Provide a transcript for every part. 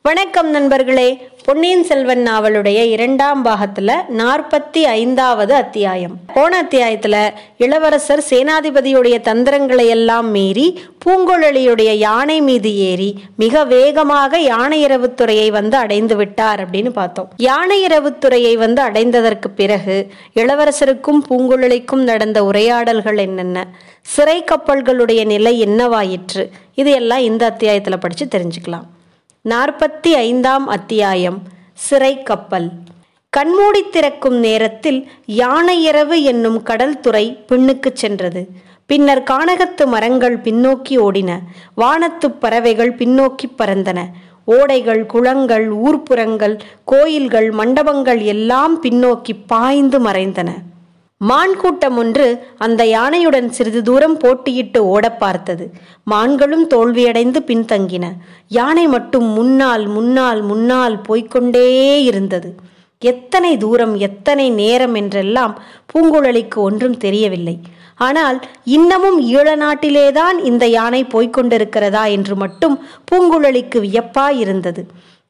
வணக்கம் நண்பர்களே. பொன்னியின் செல்வன் நாவலுடைய 2ஆம் பாகத்துல 45வது அத்தியாயம். போன அத்தியாயத்துல இளவரசர் சேனாதிபதியுடைய தந்திரங்களை எல்லாம் மீறி பூங்குழலியுடைய யானை மீது ஏறி மிக வேகமாக யானையிறவுத்துறையை வந்து அடைந்து விட்டார் அப்படின்னு பார்த்தோம். யானையிறவுத்துறையை வந்து அடைந்ததற்கு பிறகு இளவரசருக்கும் பூங்குழலிக்கும் நடந்த உரையாடல்கள் என்னென்ன, சிறை கப்பல்களுடைய நிலை என்னவாயிற்று, இது எல்லாம் இந்த அத்தியாயத்துல படிச்சு தெரிஞ்சுக்கலாம். 45ஆம் அத்தியாயம். சிறை கப்பல். கண்மூடி திறக்கும் நேரத்தில் யானையிறவு என்னும் கடல் துறை பின்னுக்கு சென்றது. பின்னர் கானகத்து மரங்கள் பின்னோக்கி ஓடின. வானத்து பறவைகள் பின்னோக்கி பறந்தன. ஓடைகள், குளங்கள், ஊர்ப்புறங்கள், கோயில்கள், மண்டபங்கள் எல்லாம் பின்னோக்கி பாய்ந்து மறைந்தன. மான் கூட்டம் ஒன்று அந்த யானையுடன் சிறிது தூரம் போட்டியிட்டு ஓட பார்த்தது. மான்களும் தோல்வியடைந்து பின்தங்கின. யானை மட்டும் முன்னால் முன்னால் முன்னால் போய்கொண்டே இருந்தது. எத்தனை தூரம், எத்தனை நேரம் என்றெல்லாம் பூங்குழலிக்கு ஒன்றும் தெரியவில்லை. ஆனால் இன்னமும் ஈழ நாட்டிலேதான் இந்த யானை போய்கொண்டிருக்கிறதா என்று மட்டும் பூங்குழலிக்கு வியப்பாயிருந்தது.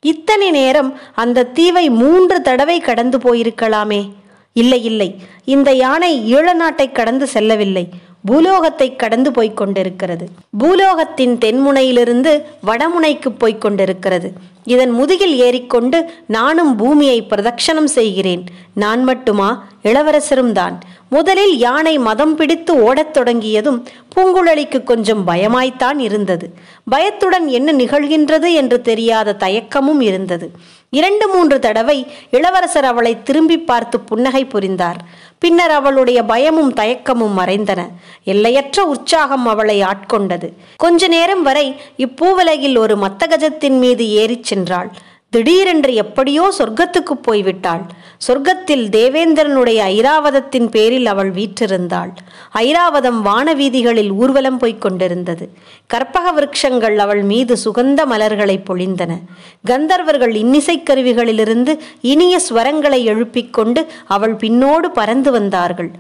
இத்தனை நேரம் அந்த தீவை 3 தடவை கடந்து போயிருக்கலாமே. இல்லை இல்லை, இந்த யானை ஈழ நாட்டை கடந்து செல்லவில்லை, பூலோகத்தை கடந்து போய்கொண்டிருக்கிறது. பூலோகத்தின் தென்முனையிலிருந்து வடமுனைக்கு போய்கொண்டிருக்கிறது. இதன் முதுகில் ஏறிக்கொண்டு நானும் பூமியை பிரதட்சணம் செய்கிறேன். நான் மட்டுமா, இளவரசரும் தான். முதலில் யானை மதம் பிடித்து ஓடத் தொடங்கியதும் பூங்குழலிக்கு கொஞ்சம் பயமாய்த்தான் இருந்தது. பயத்துடன் என்ன நிகழ்கின்றது என்று தெரியாத தயக்கமும் இருந்தது. 2-3 தடவை இளவரசர் அவளை திரும்பி பார்த்து புன்னகை புரிந்தார். பின்னர் அவளுடைய பயமும் தயக்கமும் மறைந்தன. எல்லையற்ற உற்சாகம் அவளை ஆட்கொண்டது. கொஞ்ச நேரம் வரை இப்பூவலையில் ஒரு மத்தகஜத்தின் மீது ஏறிச் சென்றாள். திடீரென்று எப்படியோ சொர்க்கத்துக்கு போய்விட்டாள். சொர்க்கத்தில் தேவேந்திரனுடைய ஐராவதத்தின் பேரில் அவள் வீற்றிருந்தாள். ஐராவதம் வானவீதிகளில் ஊர்வலம் போய்கொண்டிருந்தது. கற்பக விருட்சங்கள் அவள் மீது சுகந்த மலர்களை பொழிந்தன. கந்தர்வர்கள் இன்னிசைக் கருவிகளிலிருந்து இனிய ஸ்வரங்களை எழுப்பிக்கொண்டு அவள் பின்னோடு பறந்து வந்தார்கள்.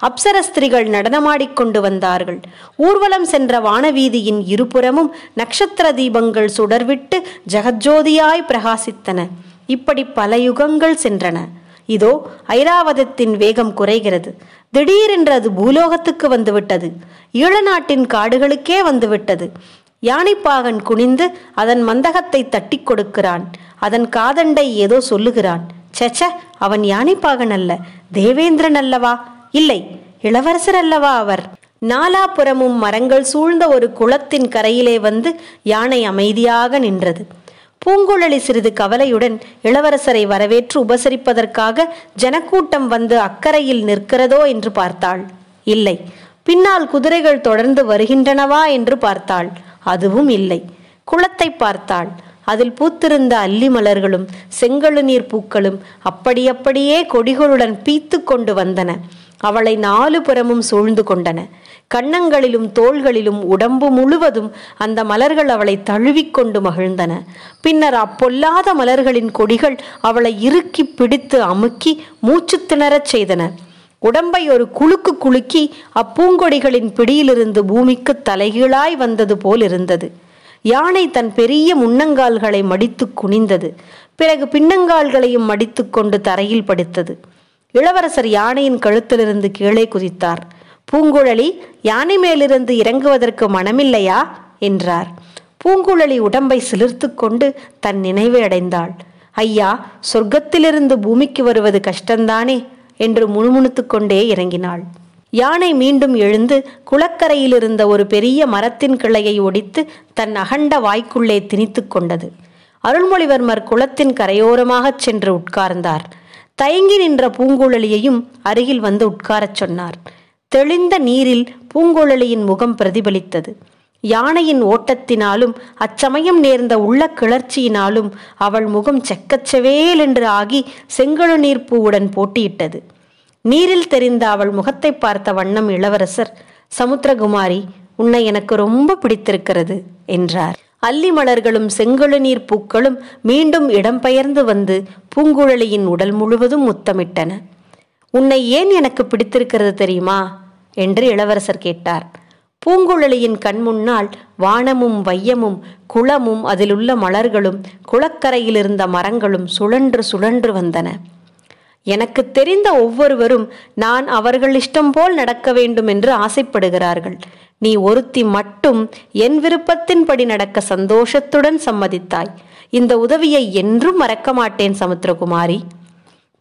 அப்சரஸ்திரிகள் நடனமாடிக்கொண்டு வந்தார்கள். ஊர்வலம் சென்ற வானவீதியின் இருபுறமும் நட்சத்திர தீபங்கள் சுடர்விட்டு ஜெகஜோதியாய் பிரகாசித்தன. இப்படி பல யுகங்கள் சென்றன. இதோ ஐராவதத்தின் வேகம் குறைகிறது. திடீரென்று அது பூலோகத்துக்கு வந்துவிட்டது. ஈழ நாட்டின் காடுகளுக்கே வந்துவிட்டது. யானைப்பாகன் குனிந்து அதன் மந்தகத்தை தட்டி கொடுக்கிறான். அதன் காதண்டை ஏதோ சொல்லுகிறான். சச்ச, அவன் யானைப்பாகன் அல்ல, தேவேந்திரன் அல்லவா? இல்லை, இளவரசர் அல்லவா அவர்? நாலாபுறமும் மரங்கள் சூழ்ந்த ஒரு குளத்தின் கரையிலே வந்து யானை அமைதியாக நின்றது. பூங்குழலி சிறிது கவலையுடன் இளவரசரை வரவேற்று உபசரிப்பதற்காக ஜனக்கூட்டம் வந்து அக்கறையில் நிற்கிறதோ என்று பார்த்தாள். இல்லை. பின்னால் குதிரைகள் தொடர்ந்து வருகின்றனவா என்று பார்த்தாள். அதுவும் இல்லை. குளத்தை பார்த்தாள். அதில் பூத்திருந்த அல்லி மலர்களும் செங்கழுநீர் பூக்களும் அப்படியே கொடிகளுடன் பீத்து கொண்டு வந்தன. அவளை 4 புறமும் சூழ்ந்து கொண்டன. கன்னங்களிலும் தோள்களிலும் உடம்பு முழுவதும் அந்த மலர்கள் அவளை தழுவிக்கொண்டு மகிழ்ந்தன. பின்னர் அப்பொல்லாத மலர்களின் கொடிகள் அவளை இறுக்கி பிடித்து அமுக்கி மூச்சு திணறச் செய்தன. உடம்பை ஒரு குலுக்கு குலுக்கி அப்பூங்கொடிகளின் பிடியிலிருந்து பூமிக்கு தலைகீழாய் வந்தது போல் இருந்தது. யானை தன் பெரிய முன்னங்கால்களை மடித்து குனிந்தது. பிறகு பின்னங்கால்களையும் மடித்து கொண்டு தரையில் படுத்தது. இளவரசர் யானையின் கழுத்திலிருந்து கீழே குதித்தார். பூங்குழலி, யானை மேலிருந்து இறங்குவதற்கு மனமில்லையா என்றார். பூங்குழலி உடம்பை சிலிர்த்து கொண்டு தன் நினைவை அடைந்தாள். ஐயா, சொர்க்கத்திலிருந்து பூமிக்கு வருவது கஷ்டந்தானே என்று முணுமுணுத்து கொண்டே இறங்கினாள். யானை மீண்டும் எழுந்து குளக்கரையில் இருந்த ஒரு பெரிய மரத்தின் கிளையை ஒடித்து தன் அகண்ட வாய்க்குள்ளே திணித்து கொண்டது. அருள்மொழிவர்மர் குளத்தின் கரையோரமாக சென்று உட்கார்ந்தார். தயங்கி நின்ற பூங்குழலியையும் அருகில் வந்து உட்காரச் சொன்னார். தெளிந்த நீரில் பூங்குழலியின் முகம் பிரதிபலித்தது. யானையின் ஓட்டத்தினாலும் அச்சமயம் நேர்ந்த உள்ள கிளர்ச்சியினாலும் அவள் முகம் செக்கச்சவேல் என்று ஆகி செங்கழுநீர் பூவுடன் போட்டியிட்டது. நீரில் தெரிந்த அவள் முகத்தை பார்த்த வண்ணம் இளவரசர், சமுத்திரகுமாரி, உன்னை எனக்கு ரொம்ப பிடித்திருக்கிறது என்றார். அல்லி மலர்களும் செங்கழுநீர் பூக்களும் மீண்டும் இடம்பெயர்ந்து வந்து பூங்குழலியின் உடல் முழுவதும் முத்தமிட்டன. உன்னை ஏன் எனக்கு பிடித்திருக்கிறது தெரியுமா என்று இளவரசர் கேட்டார். பூங்குழலியின் கண் முன்னால் வானமும் வையமும் குளமும் அதிலுள்ள மலர்களும் குளக்கரையில் இருந்த மரங்களும் சுழன்று சுழன்று வந்தன. எனக்கு தெரிந்த ஒவ்வொருவரும் நான் அவர்கள் இஷ்டம் போல் நடக்க வேண்டும் என்று ஆசைப்படுகிறார்கள். நீ ஒருத்தி மட்டும் என் விருப்பத்தின்படி நடக்க சந்தோஷத்துடன் சம்மதித்தாய். இந்த உதவியை என்றும் மறக்க மாட்டேன் சமுத்திரகுமாரி.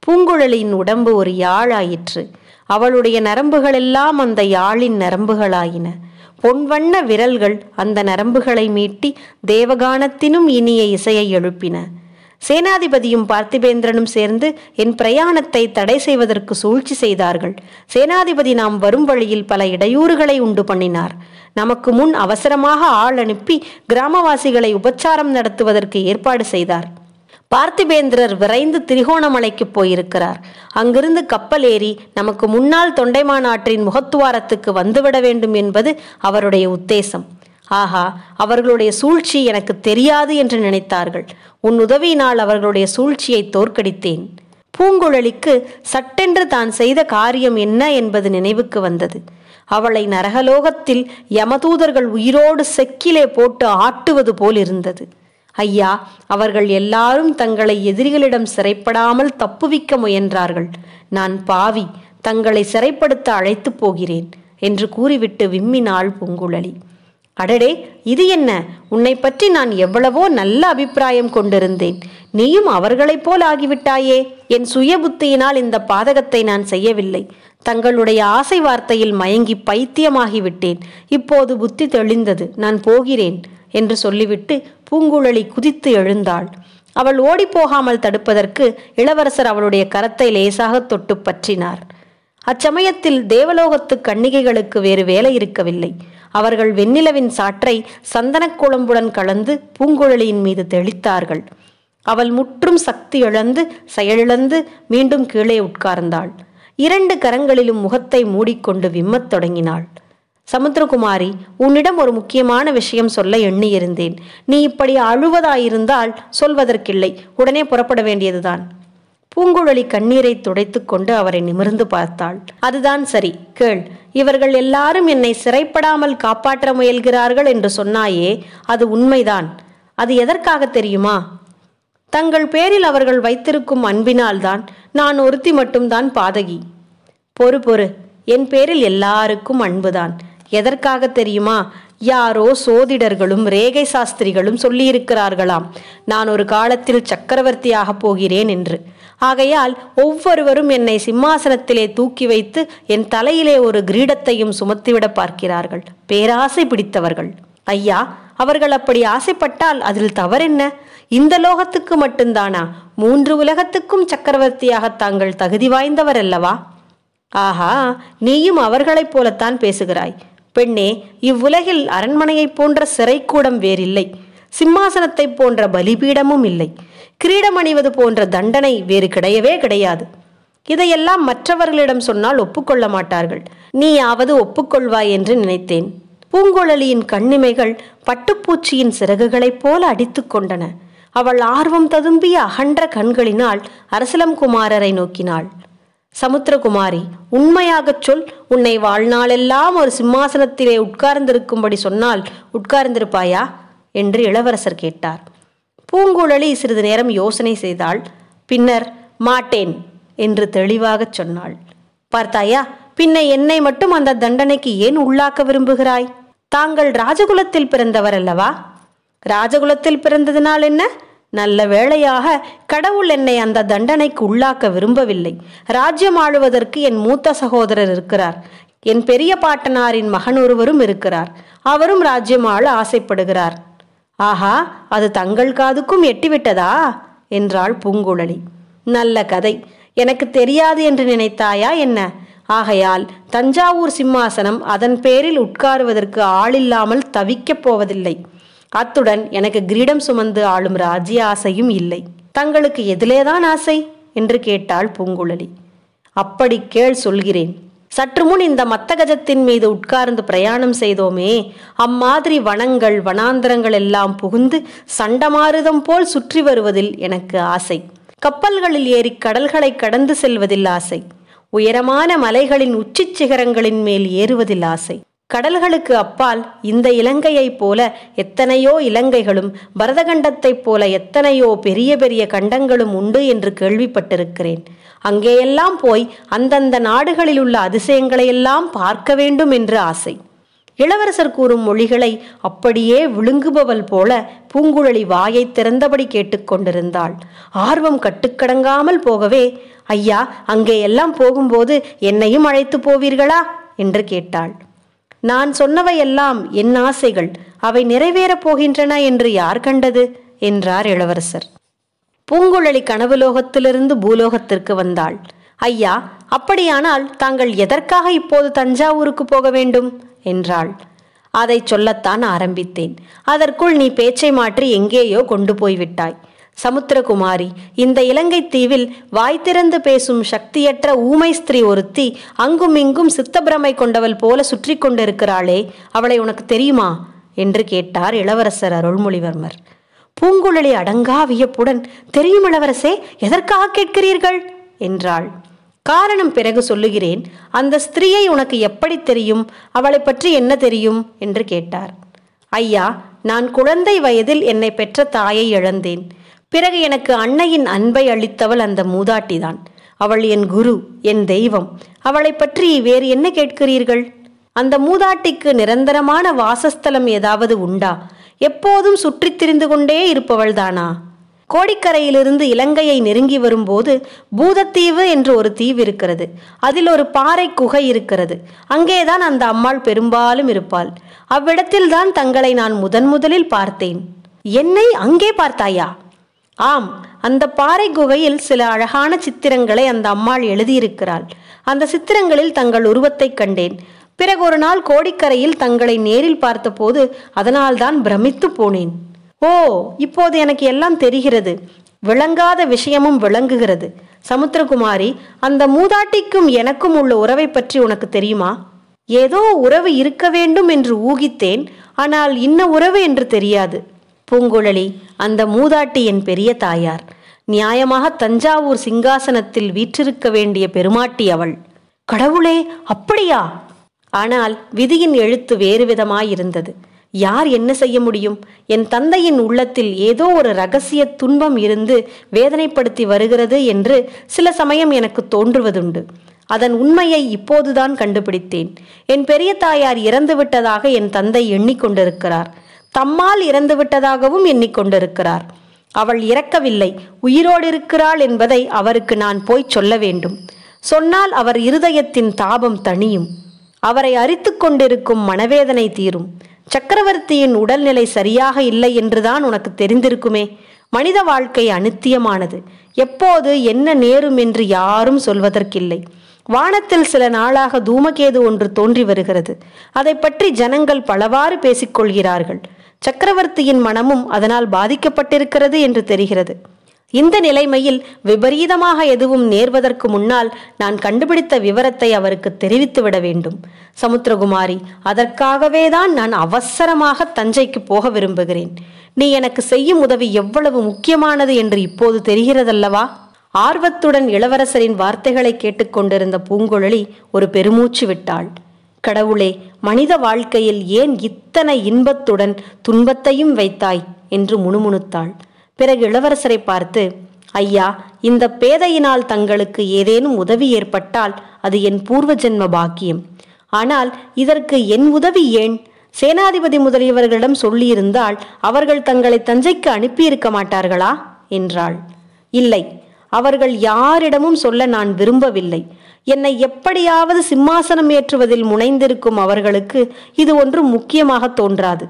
பூங்குழலியின் உடம்பு ஒரு யாழாயிற்று. அவளுடைய நரம்புகளெல்லாம் அந்த யாழின் நரம்புகளாயின. பொன்வண்ண விரல்கள் அந்த நரம்புகளை மீட்டி தேவகானத்தினும் இனிய இசையை எழுப்பின. சேனாதிபதியும் பார்த்திபேந்திரனும் சேர்ந்து என் பிரயாணத்தை தடை செய்வதற்கு சூழ்ச்சி செய்தார்கள். சேனாதிபதி நாம் வரும் வழியில் பல இடையூறுகளை உண்டு பண்ணினார். நமக்கு முன் அவசரமாக ஆள் அனுப்பி கிராமவாசிகளை உபச்சாரம் நடத்துவதற்கு ஏற்பாடு செய்தார். பார்த்திபேந்திரர் விரைந்து திரிகோணமலைக்கு போயிருக்கிறார். அங்கிருந்து கப்பல் ஏறி நமக்கு முன்னால் தொண்டைமான் ஆற்றின் முகத்துவாரத்துக்கு வந்துவிட வேண்டும் என்பது அவருடைய உத்தேசம். ஆஹா, அவர்களுடைய சூழ்ச்சி எனக்கு தெரியாது என்று நினைத்தார்கள். உன் உதவியினால் அவர்களுடைய சூழ்ச்சியை தோற்கடித்தேன். பூங்குழலிக்கு சட்டென்று தான் செய்த காரியம் என்ன என்பது நினைவுக்கு வந்தது. அவளை நரகலோகத்தில் யமதூதர்கள் உயிரோடு செக்கிலே போட்டு ஆட்டுவது போல் இருந்தது. ஐயா, அவர்கள் எல்லாரும் தங்களை எதிரிகளிடம் சிறைப்படாமல் தப்புவிக்க முயன்றார்கள். நான் பாவி, தங்களை சிறைப்படுத்த அழைத்து போகிறேன் என்று கூறிவிட்டு விம்மினாள் பூங்குழலி. அடடே, இது என்ன? உன்னை பற்றி நான் எவ்வளவோ நல்ல அபிப்பிராயம் கொண்டிருந்தேன். நீயும் அவர்களைப் போல் ஆகிவிட்டாயே. என் சுய புத்தியினால் இந்த பாதகத்தை நான் செய்யவில்லை. தங்களுடைய ஆசை வார்த்தையில் மயங்கி பைத்தியமாகிவிட்டேன். இப்போது புத்தி தெளிந்தது. நான் போகிறேன் என்று சொல்லிவிட்டு பூங்குழலி குதித்து எழுந்தாள். அவள் ஓடிப்போகாமல் தடுப்பதற்கு இளவரசர் அவளுடைய கரத்தை லேசாக தொட்டு பற்றினார். அச்சமயத்தில் தேவலோகத்து கன்னிகைகளுக்கு வேறு வேலை இருக்கவில்லை. அவர்கள் வெண்ணிலவின் சாற்றை சந்தனக் குழம்புடன் கலந்து பூங்குழலியின் மீது தெளித்தார்கள். அவள் முற்றும் சக்தி இழந்து செயலிழந்து மீண்டும் கீழே உட்கார்ந்தாள். 2 கரங்களிலும் முகத்தை மூடிக்கொண்டு விம்மத் தொடங்கினாள். சமுத்திரகுமாரி, உன்னிடம் ஒரு முக்கியமான விஷயம் சொல்ல எண்ணியிருந்தேன். நீ இப்படி அழுவதாயிருந்தால் சொல்வதற்கில்லை, உடனே புறப்பட வேண்டியதுதான். பூங்குழலி கண்ணீரை துடைத்து கொண்டு அவரை நிமிர்ந்து பார்த்தாள். அதுதான் சரி, கேள். இவர்கள் எல்லாரும் என்னை சிறைப்படாமல் காப்பாற்ற முயல்கிறார்கள் என்று சொன்னாயே, அது உண்மைதான். அது எதற்காக தெரியுமா? தங்கள் பேரில் அவர்கள் வைத்திருக்கும் அன்பினால்தான். நான் ஒருத்தி மட்டும்தான் பாதகி. பொறு, என் பேரில் எல்லாருக்கும் அன்புதான். எதற்காக தெரியுமா? யாரோ சோதிடர்களும் ரேகை சாஸ்திரிகளும் சொல்லியிருக்கிறார்களாம், நான் ஒரு காலத்தில் சக்கரவர்த்தியாக போகிறேன் என்று. ஆகையால் ஒவ்வொருவரும் என்னை சிம்மாசனத்திலே தூக்கி வைத்து என் தலையிலே ஒரு கிரீடத்தையும் சுமத்திவிட பார்க்கிறார்கள். பேராசை பிடித்தவர்கள். ஐயா, அவர்கள் அப்படி ஆசைப்பட்டால் அதில் தவறென்ன? இந்த லோகத்துக்கு மட்டும்தானா? 3 உலகத்துக்கும் சக்கரவர்த்தியாக தாங்கள் தகுதி வாய்ந்தவர் அல்லவா? ஆஹா, நீயும் அவர்களைப் போலத்தான் பேசுகிறாய். பெண்ணே, இவ்வுலகில் அரண்மனையைப் போன்ற சிறைக்கூடம் வேறில்லை. சிம்மாசனத்தைப் போன்ற பலிபீடமும் இல்லை. கிரீடம் அணிவது போன்ற தண்டனை வேறு கிடையவே கிடையாது. இதையெல்லாம் மற்றவர்களிடம் சொன்னால் ஒப்புக்கொள்ள மாட்டார்கள். நீயாவது ஒப்புக்கொள்வாய் என்று நினைத்தேன். பூங்குழலியின் கண்ணிமைகள் பட்டுப்பூச்சியின் சிறகுகளைப் போல அடித்து கொண்டன. அவள் ஆர்வம் ததும்பிய அகன்ற கண்களினால் அரசலம்குமாரரை நோக்கினாள். சமுத்திரகுமாரி, உண்மையாகச் சொல். உன்னை வாழ்நாளெல்லாம் ஒரு சிம்மாசனத்திலே உட்கார்ந்திருக்கும்படி சொன்னால் உட்கார்ந்திருப்பாயா என்று இளவரசர் கேட்டார். பூங்குழலி சிறிது நேரம் யோசனை செய்தாள். பின்னர் மாட்டேன் என்று தெளிவாகச் சொன்னாள். பார்த்தாயா, பின்ன என்னை மட்டும் அந்த தண்டனைக்கு ஏன் உள்ளாக்க விரும்புகிறாய்? தாங்கள் ராஜகுலத்தில் பிறந்தவர் அல்லவா? ராஜகுலத்தில் பிறந்ததினால் என்ன? நல்ல வேளையாக கடவுள் என்னை அந்த தண்டனைக்கு உள்ளாக்க விரும்பவில்லை. ராஜ்யம் ஆளுவதற்கு என் மூத்த சகோதரர் இருக்கிறார். என் பெரிய பாட்டனாரின் மகன் ஒருவரும் இருக்கிறார். அவரும் ராஜ்யம் ஆள ஆசைப்படுகிறார். ஆஹா, அது தங்கள் காதுக்கும் எட்டிவிட்டதா என்றாள் பூங்குழலி. நல்ல கதை. எனக்கு தெரியாது என்று நினைத்தாயா என்ன? ஆகையால் தஞ்சாவூர் சிம்மாசனம் அதன் பேரில் உட்காருவதற்கு ஆளில்லாமல் தவிக்கப் போவதில்லை. அத்துடன் எனக்கு கிரீடம் சுமந்து ஆளும் ராஜ்ய ஆசையும் இல்லை. தங்களுக்கு எதிலேதான் ஆசை என்று கேட்டாள் பூங்குழலி. அப்படி கேள், சொல்கிறேன். சற்று முன் இந்த மத்தகஜத்தின் மீது உட்கார்ந்து பிரயாணம் செய்தோமே, அம்மாதிரி வனங்கள் வனாந்தரங்கள் எல்லாம் புகுந்து சண்டமாருதம் போல் சுற்றி வருவதில் எனக்கு ஆசை. கப்பல்களில் ஏறி கடல்களை கடந்து செல்வதில் ஆசை. உயரமான மலைகளின் உச்சிச் சிகரங்களின் மேல் ஏறுவதில் ஆசை. கடல்களுக்கு அப்பால் இந்த இலங்கையைப் போல எத்தனையோ இலங்கைகளும், பரதகண்டத்தைப் போல எத்தனையோ பெரிய பெரிய கண்டங்களும் உண்டு என்று கேள்விப்பட்டிருக்கிறேன். அங்கேயெல்லாம் போய் அந்தந்த நாடுகளில் உள்ள அதிசயங்களையெல்லாம் பார்க்க வேண்டும் என்று ஆசை. இளவரசர் கூறும் மொழிகளை அப்படியே விழுங்குபவள் போல பூங்குழலி வாயை திறந்தபடி கேட்டுக்கொண்டிருந்தாள். ஆர்வம் கட்டுக்கடங்காமல் போகவே, ஐயா, அங்கே எல்லாம் போகும்போது என்னையும் அழைத்து போவீர்களா என்று கேட்டாள். நான் சொன்னவையெல்லாம் என் ஆசைகள், அவை நிறைவேறப் போகின்றன என்று யார் கண்டது என்றார் இளவரசர். பூங்குழலி கனவுலோகத்திலிருந்து பூலோகத்திற்கு வந்தாள். ஐயா, அப்படியானால் தாங்கள் எதற்காக இப்போது தஞ்சாவூருக்கு போக வேண்டும் என்றாள். அதை சொல்லத்தான் ஆரம்பித்தேன். அதற்குள் நீ பேச்சை மாற்றி எங்கேயோ கொண்டு போய்விட்டாய். சமுத்திரகுமாரி, இந்த இலங்கை தீவில் வாய் திறந்து பேசும் சக்தியற்ற ஊமை ஸ்திரீ ஒருத்தி அங்கும் இங்கும் சித்தப்பிரமை கொண்டவள் போல சுற்றி கொண்டிருக்கிறாளே, அவளை உனக்கு தெரியுமா என்று கேட்டார் இளவரசர் அருள்மொழிவர்மர். பூங்குழலி அடங்கா வியப்புடன், தெரியும் இளவரசே, எதற்காக கேட்கிறீர்கள் என்றாள். காரணம் பிறகு சொல்லுகிறேன். அந்த ஸ்திரீயை உனக்கு எப்படி தெரியும்? அவளை பற்றி என்ன தெரியும் என்று கேட்டார். ஐயா, நான் குழந்தை வயதில் என்னை பெற்ற தாயை இழந்தேன். பிறகு எனக்கு அன்னையின் அன்பை அளித்தவள் அந்த மூதாட்டிதான். அவள் என் குரு, என் தெய்வம். அவளை பற்றி வேறு என்ன கேட்கிறீர்கள்? அந்த மூதாட்டிக்கு நிரந்தரமான வாசஸ்தலம் ஏதாவது உண்டா? எப்போதும் சுற்றித் திரிந்து கொண்டே இருப்பவள்தானா? கோடிக்கரையிலிருந்து இலங்கையை நெருங்கி வரும்போது பூதத்தீவு என்று ஒரு தீவு இருக்கிறது. அதில் ஒரு பாறை குகை இருக்கிறது. அங்கேதான் அந்த அம்மாள் பெரும்பாலும் இருப்பாள். அவ்விடத்தில்தான் தங்களை நான் முதலில் பார்த்தேன். என்னை அங்கே பார்த்தாயா? ஆம், அந்த பாறை குகையில் சில அழகான சித்திரங்களை அந்த அம்மாள் எழுதியிருக்கிறாள். அந்த சித்திரங்களில் தங்கள் உருவத்தை கண்டேன். பிறகு ஒரு நாள் கோடிக்கரையில் தங்களை நேரில் பார்த்தபோது அதனால்தான் பிரமித்து போனேன். ஓ, இப்போது எனக்கு எல்லாம் தெரிகிறது. விளங்காத விஷயமும் விளங்குகிறது. சமுத்திரகுமாரி, அந்த மூதாட்டிக்கும் எனக்கும் உள்ள உறவை பற்றி உனக்கு தெரியுமா? ஏதோ உறவு இருக்க வேண்டும் என்று ஊகித்தேன். ஆனால் இன்ன உறவு என்று தெரியாது. பூங்குழலி, அந்த மூதாட்டி என் பெரிய தாயார். நியாயமாக தஞ்சாவூர் சிங்காசனத்தில் வீற்றிருக்க வேண்டிய பெருமாட்டி அவள். கடவுளே, அப்படியா? ஆனால் விதியின் எழுத்து வேறு விதமாயிருந்தது. யார் என்ன செய்ய முடியும்? என் தந்தையின் உள்ளத்தில் ஏதோ ஒரு இரகசிய துன்பம் இருந்து வேதனைப்படுத்தி வருகிறது என்று சில சமயம் எனக்கு தோன்றுவதுண்டு. அதன் உண்மையை இப்போதுதான் கண்டுபிடித்தேன். என் பெரிய தாயார் இறந்து விட்டதாக என் தந்தை எண்ணிக்கொண்டிருக்கிறார். தம்மால் இறந்து விட்டதாகவும் எண்ணிக்கொண்டிருக்கிறார். அவள் இறக்கவில்லை, உயிரோடு இருக்கிறாள் என்பதை அவருக்கு நான் போய் சொல்ல வேண்டும். சொன்னால் அவர் இருதயத்தின் தாபம் தணியும். அவரை அரித்து கொண்டிருக்கும் மனவேதனை தீரும். சக்கரவர்த்தியின் உடல்நிலை சரியாக இல்லை என்றுதான் உனக்கு தெரிந்திருக்குமே. மனித வாழ்க்கை அநித்தியமானது. எப்போது என்ன நேரும் என்று யாரும் சொல்வதற்கில்லை. வானத்தில் சில நாளாக தூமகேது ஒன்று தோன்றி வருகிறது. அதை பற்றி ஜனங்கள் பலவாறு பேசிக்கொள்கிறார்கள். சக்கரவர்த்தியின் மனமும் அதனால் பாதிக்கப்பட்டிருக்கிறது என்று தெரிகிறது. இந்த நிலைமையில் விபரீதமாக எதுவும் நேர்வதற்கு முன்னால் நான் கண்டுபிடித்த விவரத்தை அவருக்கு தெரிவித்துவிட வேண்டும். சமுத்திரகுமாரி, அதற்காகவே தான் நான் அவசரமாக தஞ்சைக்கு போக விரும்புகிறேன். நீ எனக்கு செய்யும் உதவி எவ்வளவு முக்கியமானது என்று இப்போது தெரிகிறதல்லவா? ஆர்வத்துடன் இளவரசரின் வார்த்தைகளை கேட்டுக்கொண்டிருந்த பூங்குழலி ஒரு பெருமூச்சு விட்டாள். கடவுளே, மனித வாழ்க்கையில் ஏன் இத்தனை இன்பத்துடன் துன்பத்தையும் வைத்தாய் என்று முணுமுணுத்தாள். பிறகு இளவரசரை பார்த்து, ஐயா, இந்த பேதையினால் தங்களுக்கு ஏதேனும் உதவி ஏற்பட்டால் அது என் பூர்வ ஜென்ம பாக்கியம். ஆனால் இதற்கு என் உதவி ஏன்? சேனாதிபதி முதலியவர்களிடம் சொல்லியிருந்தால் அவர்கள் தங்களை தஞ்சைக்கு அனுப்பியிருக்க மாட்டார்களா என்றாள். இல்லை, அவர்கள் யாரிடமும் சொல்ல நான் விரும்பவில்லை. என்னை எப்படியாவது சிம்மாசனம் ஏற்றுவதில் முனைந்திருக்கும் அவர்களுக்கு இது ஒன்றும் முக்கியமாக தோன்றாது.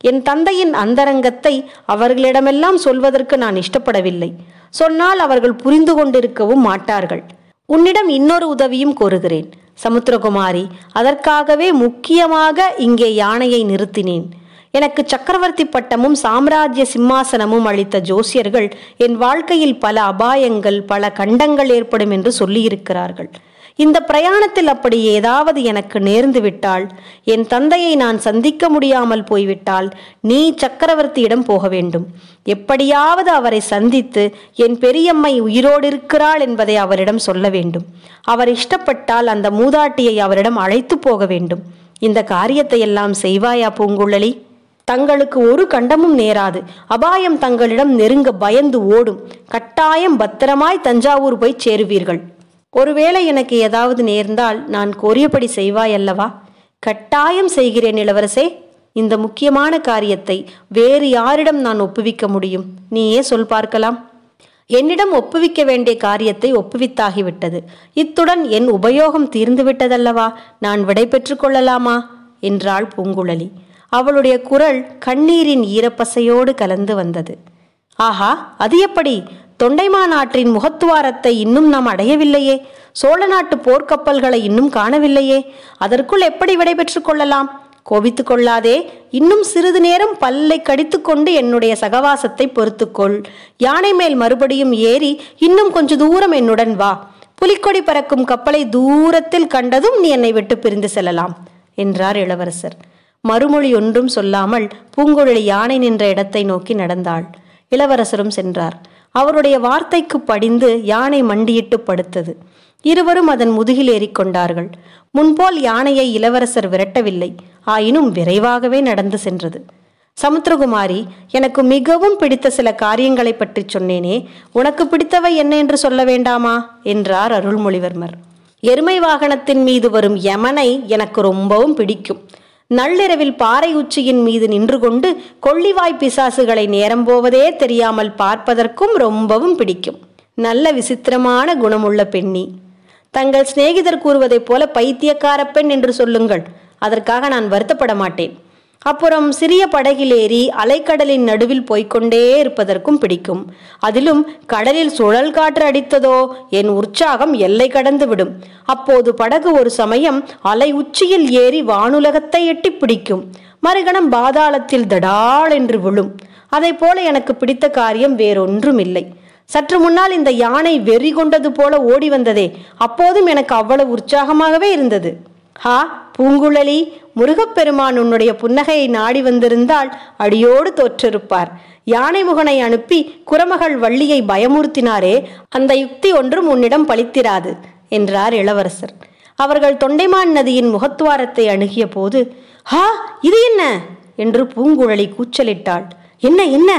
என் தந்தையின் அந்தரங்கத்தை அவர்களிடமெல்லாம் சொல்வதற்கு நான் இஷ்டப்படவில்லை. சொன்னால் அவர்கள் புரிந்து கொண்டிருக்கவும் மாட்டார்கள். உன்னிடம் இன்னொரு உதவியும் கோருகிறேன். சமுத்திரகுமாரி, அதற்காகவே முக்கியமாக இங்கே யானையை நிறுத்தினேன். எனக்கு சக்கரவர்த்தி பட்டமும் சாம்ராஜ்ய சிம்மாசனமும் அளித்த ஜோசியர்கள் என் வாழ்க்கையில் பல அபாயங்கள், பல கண்டங்கள் ஏற்படும் என்று சொல்லியிருக்கிறார்கள். இந்த பிரயாணத்தில் அப்படி ஏதாவது எனக்கு நேர்ந்து விட்டால், என் தந்தையை நான் சந்திக்க முடியாமல் போய்விட்டால், நீ சக்கரவர்த்தியிடம் போக வேண்டும். எப்படியாவது அவரை சந்தித்து என் பெரியம்மை உயிரோடு இருக்கிறாள் என்பதை அவரிடம் சொல்ல வேண்டும். அவர் இஷ்டப்பட்டால் அந்த மூதாட்டியை அவரிடம் அழைத்து போக வேண்டும். இந்த காரியத்தை எல்லாம் செய்வாயா பூங்குழலி? தங்களுக்கு ஒரு கண்டமும் நேராது. அபாயம் தங்களிடம் நெருங்க பயந்து ஓடும். கட்டாயம் பத்திரமாய் தஞ்சாவூர் போய் சேருவீர்கள். ஒருவேளை எனக்கு ஏதாவது நேர்ந்தால் நான் கோரியபடி செய்வாயல்லவா? கட்டாயம் செய்கிறேன் இளவரசே. இந்த முக்கியமான காரியத்தை வேறு யாரிடம் நான் ஒப்புவிக்க முடியும்? நீயே சொல் பார்க்கலாம். என்னிடம் ஒப்புவிக்க வேண்டிய காரியத்தை ஒப்புவித்தாகிவிட்டது. இத்துடன் என் உபயோகம் தீர்ந்துவிட்டதல்லவா? நான் விடை பெற்று கொள்ளலாமா என்றாள் பூங்குழலி. அவளுடைய குரல் கண்ணீரின் ஈரப்பசையோடு கலந்து வந்தது. ஆஹா, அது எப்படி? தொண்டைமான் ஆற்றின் முகத்துவாரத்தை இன்னும் நாம் அடையவில்லையே. சோழ நாட்டு போர்க்கப்பல்களை இன்னும் காணவில்லையே. அதற்குள் எப்படி விடை பெற்று கொள்ளலாம்? கோபித்து கொள்ளாதே. இன்னும் சிறிது நேரம் பல்லை கடித்துக்கொண்டு என்னுடைய சகவாசத்தை பொறுத்துக்கொள். யானை மேல் மறுபடியும் ஏறி இன்னும் கொஞ்ச தூரம் என்னுடன் வா. புலிக்கொடி பறக்கும் கப்பலை தூரத்தில் கண்டதும் நீ என்னை விட்டு பிரிந்து செல்லலாம் என்றார் இளவரசர். மறுமொழி ஒன்றும் சொல்லாமல் பூங்குழலி யானை நின்ற இடத்தை நோக்கி நடந்தாள். இளவரசரும் சென்றார். அவருடைய வார்த்தைக்கு படிந்து யானை மண்டியிட்டு படுத்தது. இருவரும் அதன் முதுகில் ஏறிக்கொண்டார்கள். முன்போல் யானையை இளவரசர் விரட்டவில்லை. ஆயினும் விரைவாகவே நடந்து சென்றது. சமுத்திரகுமாரி, எனக்கு மிகவும் பிடித்த சில காரியங்களை பற்றி சொன்னேனே, உனக்கு பிடித்தவை என்ன என்று சொல்ல வேண்டாமா என்றார் அருள்மொழிவர்மர். எருமை வாகனத்தின் மீது வரும் யமனை எனக்கு ரொம்பவும் பிடிக்கும். நள்ளிரவில் பாறை உச்சியின் மீது நின்று கொண்டு கொள்ளிவாய் பிசாசுகளை நேரம் போவதே தெரியாமல் பார்ப்பதற்கும் ரொம்பவும் பிடிக்கும். நல்ல விசித்திரமான குணமுள்ள பெண்ணி. தங்கள் சிநேகிதர் கூறுவதைப் போல பைத்தியக்கார பெண் என்று சொல்லுங்கள். அதற்காக நான் வருத்தப்பட மாட்டேன். அப்புறம் சிறிய படகிலேறி அலைக்கடலின் நடுவில் போய்கொண்டே இருப்பதற்கும் பிடிக்கும். அதிலும் கடலில் சுழல் காற்று அடித்ததோ என் உற்சாகம் எல்லை கடந்து விடும். அப்போது படகு ஒரு சமயம் அலை உச்சியில் ஏறி வானுலகத்தை எட்டி பிடிக்கும். மறுகணம் பாதாளத்தில் தடால் என்று விழும். அதை போல எனக்கு பிடித்த காரியம் வேறொன்றும் இல்லை. சற்று முன்னால் இந்த யானை வெறி கொண்டது போல ஓடி வந்ததே, அப்போதும் எனக்கு அவ்வளவு உற்சாகமாகவே இருந்தது. ஹா பூங்குழலி, முருகப்பெருமான் உன்னுடைய புன்னகையை நாடி வந்திருந்தால் அடியோடு தோற்றிருப்பார். யானை முகனை அனுப்பி குரமகள் வள்ளியை பயமுறுத்தினாரே, அந்த யுக்தி ஒன்றும் உன்னிடம் பலித்திராது என்றார் இளவரசர். அவர்கள் தொண்டைமான் நதியின் முகத்துவாரத்தை அணுகிய போது, ஹா, இது என்ன என்று பூங்குழலி கூச்சலிட்டாள். என்ன என்ன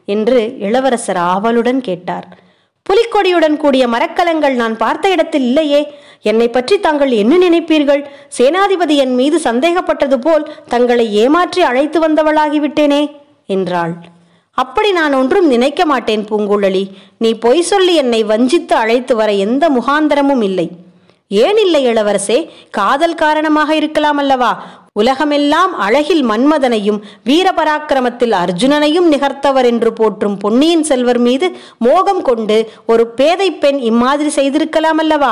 என்று இளவரசர் ஆவலுடன் கேட்டார். புலிக்கொடியுடன் கூடிய மரக்கலங்கள் நான் பார்த்த இடத்தில் இல்லையே. என்னை பற்றி தாங்கள் என்ன நினைப்பீர்கள்? சேனாதிபதி என் மீது சந்தேகப்பட்டது போல் தங்களை ஏமாற்றி அழைத்து வந்தவளாகிவிட்டேனே என்றாள். அப்படி நான் ஒன்றும் நினைக்க மாட்டேன் பூங்குழலி. நீ பொய் சொல்லி என்னை வஞ்சித்து அழைத்து வர எந்த முகாந்தரமும் இல்லை. ஏன் இல்லை இளவரசே? காதல் காரணமாக இருக்கலாம் அல்லவா? உலகமெல்லாம் அழகில் மன்மதனையும் வீரபராக்கிரமத்தில் அர்ஜுனனையும் நிகர்த்தவர் என்று போற்றும் பொன்னியின் செல்வர் மீது மோகம் கொண்டு ஒரு பேதை பெண் இம்மாதிரி செய்திருக்கலாம் அல்லவா?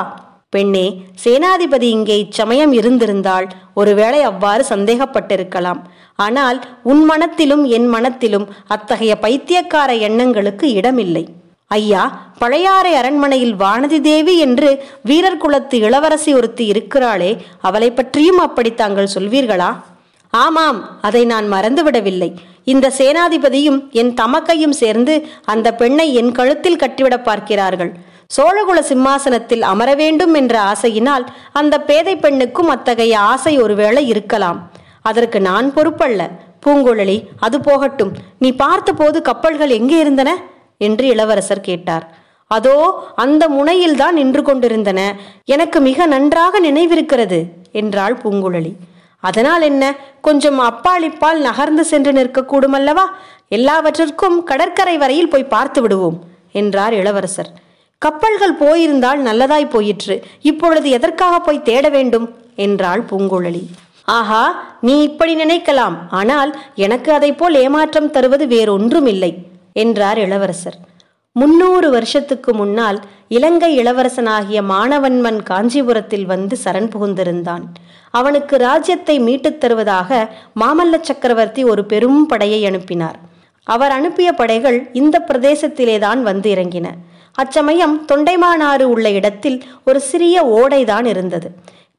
பெண்ணே, சேனாதிபதி இங்கே இச்சமயம் இருந்திருந்தால் ஒருவேளை அவ்வாறு சந்தேகப்பட்டிருக்கலாம். ஆனால் உன் மனத்திலும் என் மனத்திலும் அத்தகைய பைத்தியக்கார எண்ணங்களுக்கு இடமில்லை. ஐயா, பழையாறை அரண்மனையில் வானதி தேவி என்று வீரர் குலத்து இளவரசி ஒருத்தி இருக்கிறாளே, அவளை பற்றியும் அப்படி தாங்கள் சொல்வீர்களா? ஆமாம், அதை நான் மறந்துவிடவில்லை. இந்த சேனாதிபதியும் என் தமக்கையும் சேர்ந்து அந்த பெண்ணை என் கழுத்தில் கட்டிவிட பார்க்கிறார்கள். சோழகுல சிம்மாசனத்தில் அமர வேண்டும் என்ற ஆசையினால் அந்த பேதை பெண்ணுக்கும் அத்தகைய ஆசை ஒருவேளை இருக்கலாம். அதற்கு நான் பொறுப்பல்ல. பூங்குழலி, அது போகட்டும். நீ பார்த்தபோது கப்பல்கள் எங்கே இருந்தன என்று இளவரசர் கேட்டார். அதோ அந்த முனையில்தான் நின்று கொண்டிருந்தன. எனக்கு மிக நன்றாக நினைவிருக்கிறது என்றாள் பூங்குழலி. அதனால் என்ன? கொஞ்சம் அப்பாலிப்பால் நகர்ந்து சென்று நிற்கக்கூடும் அல்லவா? எல்லாவற்றிற்கும் கடற்கரை வரையில் போய் பார்த்து விடுவோம் என்றார் இளவரசர். கப்பல்கள் போயிருந்தால் நல்லதாய் போயிற்று. இப்பொழுது எதற்காக போய் தேட வேண்டும் என்றாள் பூங்குழலி. ஆஹா, நீ இப்படி நினைக்கலாம். ஆனால் எனக்கு அதை போல் ஏமாற்றம் தருவது வேறொன்றும் இல்லை என்றார் இளவரசர். 300 வருஷத்துக்கு முன்னால் இலங்கை இளவரசனாகிய மானவன்மன் காஞ்சிபுரத்தில் வந்து சரண் புகுந்திருந்தான். அவனுக்கு ராஜ்யத்தை மீட்டுத் தருவதாக மாமல்ல சக்கரவர்த்தி ஒரு பெரும் படையை அனுப்பினார். அவர் அனுப்பிய படைகள் இந்த பிரதேசத்திலேதான் வந்து இறங்கின. அச்சமயம் தொண்டைமானாறு உள்ள இடத்தில் ஒரு சிறிய ஓடைதான் இருந்தது.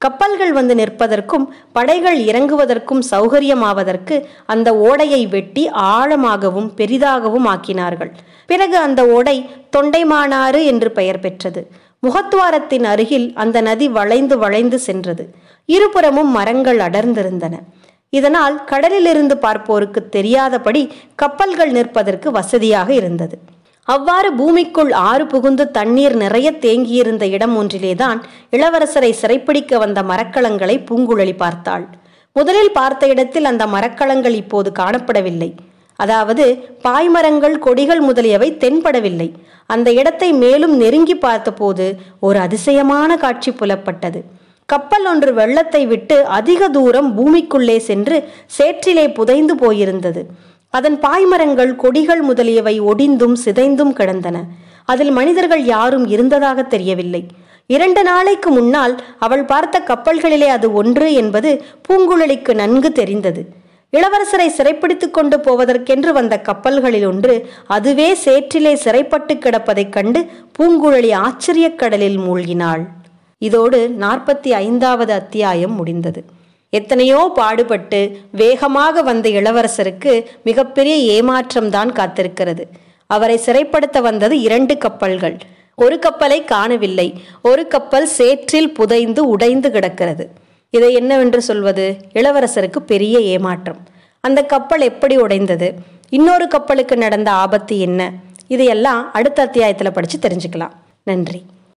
கப்பல்கள் வந்து நிற்பதற்கும் படைகள் இறங்குவதற்கும் சௌகரியமாவதற்கு அந்த ஓடையை வெட்டி ஆழமாகவும் பெரிதாகவும் ஆக்கினார்கள். பிறகு அந்த ஓடை தொண்டைமானாறு என்று பெயர் பெற்றது. முகத்துவாரத்தின் அருகில் அந்த நதி வளைந்து வளைந்து சென்றது. இருபுறமும் மரங்கள் அடர்ந்திருந்தன. இதனால் கடலிலிருந்து பார்ப்போருக்கு தெரியாதபடி கப்பல்கள் நிற்பதற்கு வசதியாக இருந்தது. அவ்வாறு பூமிக்குள் ஆறு புகுந்து தண்ணீர் நிறைய தேங்கியிருந்த இடம் ஒன்றிலேதான் இளவரசரை சிறைப்பிடிக்க வந்த மரக்கலங்களை பூங்குழலி பார்த்தாள். முதலில் பார்த்த இடத்தில் அந்த மரக்கலங்கள் இப்போது காணப்படவில்லை. அதாவது பாய்மரங்கள், கொடிகள் முதலியவை தென்படவில்லை. அந்த இடத்தை மேலும் நெருங்கி பார்த்தபோது ஒரு அதிசயமான காட்சி புலப்பட்டது. கப்பல் ஒன்று வெள்ளத்தை விட்டு அதிக தூரம் பூமிக்குள்ளே சென்று சேற்றிலே புதைந்து போயிருந்தது. அதன் பாய்மரங்கள், கொடிகள் முதலியவை ஒடிந்தும் சிதைந்தும் கிடந்தன. அதில் மனிதர்கள் யாரும் இருந்ததாக தெரியவில்லை. 2 நாளைக்கு முன்னால் அவள் பார்த்த கப்பல்களிலே அது ஒன்று என்பது பூங்குழலிக்கு நன்கு தெரிந்தது. இளவரசரை சிறைப்பிடித்துக் கொண்டு போவதற்கென்று வந்த கப்பல்களில் ஒன்று அதுவே சேற்றிலே சிறைப்பட்டு கிடப்பதைக் கண்டு பூங்குழலி ஆச்சரியக் கடலில் மூழ்கினாள். இதோடு 45வது அத்தியாயம் முடிந்தது. எத்தனையோ பாடுபட்டு வேகமாக வந்த இளவரசருக்கு மிகப்பெரிய ஏமாற்றம்தான் காத்திருக்கிறது. அவரை சிறைப்படுத்த வந்தது 2 கப்பல்கள். ஒரு கப்பலை காணவில்லை. ஒரு கப்பல் சேற்றில் புதைந்து உடைந்து கிடக்கிறது. இதை என்னவென்று சொல்வது? இளவரசருக்கு பெரிய ஏமாற்றம். அந்த கப்பல் எப்படி உடைந்தது? இன்னொரு கப்பலுக்கு நடந்த ஆபத்து என்ன? இதையெல்லாம் அடுத்த அத்தியாயத்தில் படித்து தெரிஞ்சுக்கலாம். நன்றி.